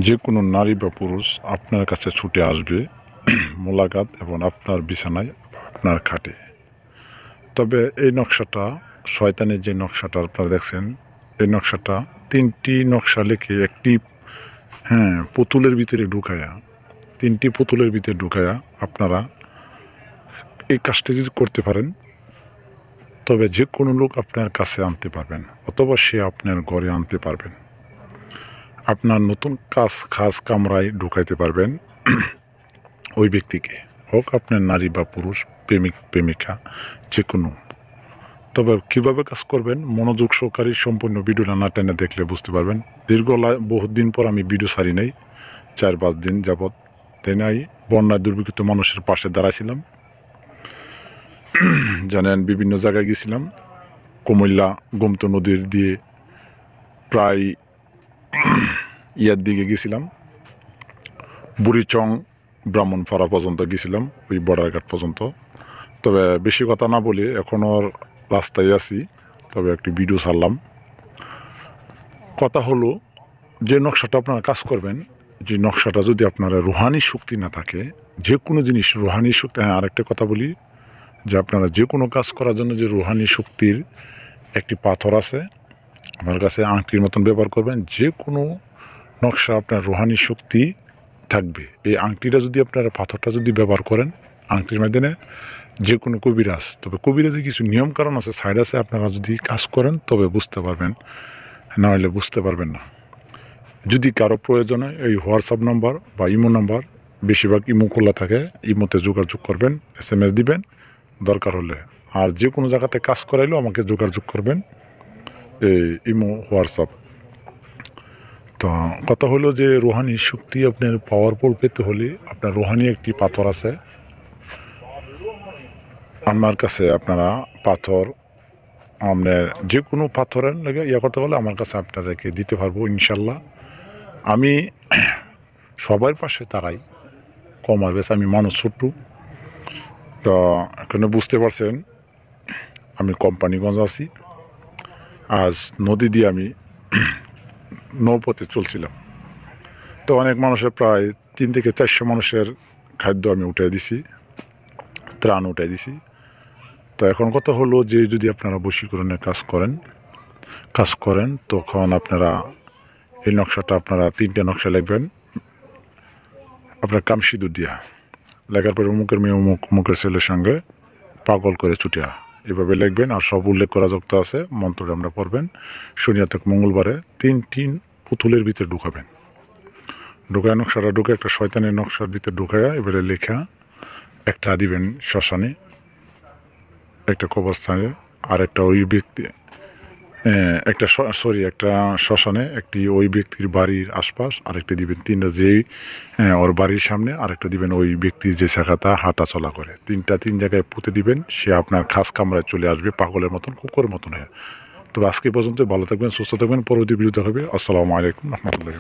যে কোনো নারী বা পুরুষ আপনার কাছে ছুটে আসবে মোলাকাত এবং আপনার বিছানায় আপনার খাটে। তবে এই নকশাটা শয়তানের যে নকশাটা আপনারা দেখছেন, এই নকশাটা 3টি নকশা লিখে একটি পুতুলের ভিতরে ঢুকায়া 3টি পুতুলের ভিতরে ঢুকায়া আপনারা এই কাজটি যদি করতে পারেন, তবে যে কোনো লোক আপনার কাছে আনতে পারবেন অথবা সে আপনার ঘরে আনতে পারবেন। আপনার নতুন খাস কামরায় ঢুকাইতে পারবেন ওই ব্যক্তিকে, হোক আপনার নারী বা পুরুষ, প্রেমিক প্রেমিকা, যে কোনো। তবে কীভাবে কাজ করবেন মনোযোগ সহকারে সম্পূর্ণ ভিডিওটা না টেনে দেখলে বুঝতে পারবেন। বহুত দিন পর আমি ভিডিও ছাড়ি নাই, 4-5 দিন যাবৎ। তাই নাই, বন্যায় দুর্ভিক্ষিত মানুষের পাশে দাঁড়াইছিলাম। জানেন, বিভিন্ন জায়গায় গেছিলাম। কুমিল্লা গোমতী নদীর দিয়ে প্রায় ইয়ার দিকে গেছিলাম, বুড়িচং ব্রাহ্মণপাড়া পর্যন্ত গেছিলাম, ওই বর্ডার ঘাট পর্যন্ত। তবে বেশি কথা না বলে এখনও রাস্তায় আছি, তবে একটি ভিডিও ছাড়লাম। কথা হলো, যে নকশাটা আপনারা কাজ করবেন, যে নকশাটা যদি আপনার রুহানি শক্তি না থাকে, যে কোনো জিনিস রুহানি শক্তি। আরেকটা কথা বলি, যে আপনারা যে কোনো কাজ করার জন্য যে রুহানি শক্তির একটি পাথর আছে আমার কাছে, আংটির মতন ব্যবহার করবেন। যে কোনো নকশা আপনার রুহানি শক্তি থাকবে। এই আংটিটা যদি আপনারা পাথরটা যদি ব্যবহার করেন আংটির মাধ্যমে, যে কোনো কবিরাজ, তবে কবিরাজে কিছু নিয়ম কারণ আছে, সাইড আছে, আপনারা যদি কাজ করেন তবে বুঝতে পারবেন, না হলে বুঝতে পারবেন না। যদি কারো প্রয়োজন হয়, এই হোয়াটসঅ্যাপ নাম্বার বা ইমো নাম্বার, বেশিরভাগ ইমো খোলা থাকে, ইমোতে যোগাযোগ করবেন, SMS দিবেন দরকার হলে। আর যে কোনো জায়গাতে কাজ করাইলেও আমাকে যোগাযোগ করবেন, এই ইমো হোয়াটসঅ্যাপ। তো কথা হলো যে রুহানি শক্তি আপনার পাওয়ারফুল পেতে হলে আপনার রুহানি একটি পাথর আছে আমার কাছে। আপনারা পাথর আপনার যে কোনো পাথরের লাগে করতে হলে আমার কাছে আপনাদেরকে দিতে পারবো ইনশাল্লাহ। আমি সবার পাশে তারাই কম আর বেশ, আমি মানুষ ছোট্ট। তো এখানে বুঝতে পারছেন আমি কোম্পানিগঞ্জ আছি। আজ নদী দিয়ে আমি নৌপথে চলছিলাম। তো অনেক মানুষের প্রায় 3 থেকে 400 মানুষের খাদ্য আমি উঠাই দিছি, ত্রাণ উঠাই দিছি। তো এখন কথা হলো যে যদি আপনারা বশীকরণের কাজ করেন তখন আপনারা এই নকশাটা আপনারা 3টে নকশা লিখবেন। আপনার কাম সিঁদুর দিয়া লেখার পরে অমুকের মেয়ে অমুকের ছেলের সঙ্গে পাগল করে ছুটিয়া, এভাবে লিখবেন। আর সব উল্লেখ করা যুক্ত আছে, মন্ত্রটা আমরা পড়বেন। শনিবার থেকে মঙ্গলবারে 3টি পুতুলের ভিতরে ঢুকাবেন। ঢুকায় নকশাটা ঢুকে একটা শয়তানের নকশার ভিতরে ঢুকায়া এবারে লেখা একটা দিবেন শ্মশানে, একটা কবরস্থানে, আর একটা ওই ব্যক্তি একটা শ্মশানে, একটি ওই ব্যক্তির বাড়ির আশপাশ, আরেকটা দিবেন 3টা যেই ওর বাড়ির সামনে, আরেকটা দিবেন ওই ব্যক্তির যে শাখাটা হাঁটা চলা করে। 3 জায়গায় পুঁতে দিবেন। সে আপনার খাস কামরায় চলে আসবে পাগলের মতন, কুকুরের মতন হয়ে। তবে আজকে পর্যন্ত ভালো থাকবেন, সুস্থ থাকবেন। পরবর্তী ভিডিও হবে। আসসালামু আলাইকুম রহমতুল্লাহি।